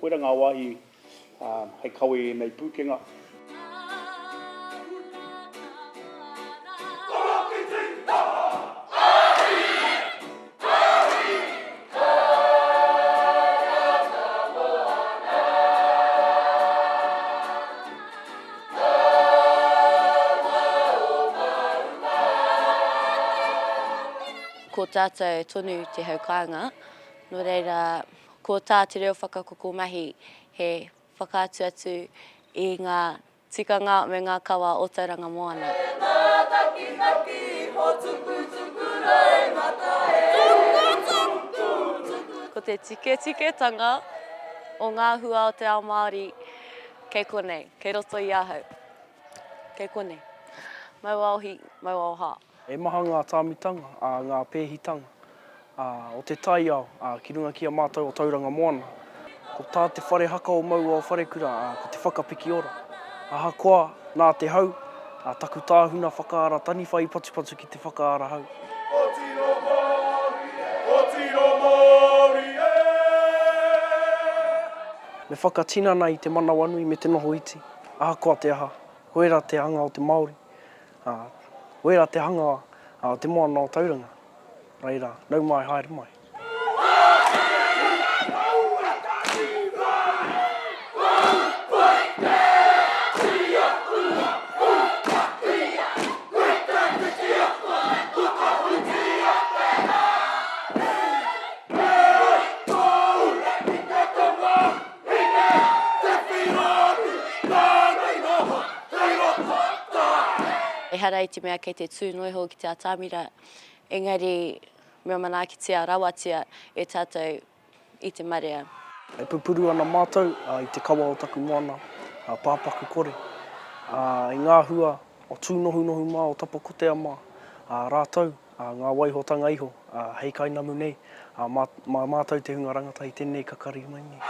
koera ngā wāhi hei kawe nei pūkenga. Ko tātou tonu te haukanga, no reira, ko tā te reo whakakoko mahi he whakaatu atu I ngā tikanga me ngā kawa o tauranga moana. Ko te tike o ngā hua o te ao Māori, kei konei, kei roto I ahau. Kei konei. Mauao hi, mauao ha. E maha ngā tāmitanga, ngā pēhitanga, o te taiao, ki runga ki a mātou o tauranga moana. Ko tā te whare haka o Mauao Wharekura, ko te whakapiki ora. Aha koa, nā te hau, taku tāhuna whakaara, tani whai patu ki te whakaara hau. Me whakatina nei te mana wanui me te noho iti. Aha koa te aha, koera te hanga o te Māori. Koera te hanga o te moana o tauranga. Reira, nau mai, haere mai. E hara I te mea kei te tūnoiho ki te atamira, engari mea mana ki te rawatia e tātou I te marea. E pupuru ana mātou I te kawa o taku moana, pāpaku kore. I ngā hua o tūnohu mā o tapakotea mā, rātou, ngā waihotanga iho, hei kaina munei, mā mātou te hunga rangata I tēnei kakari mai nei.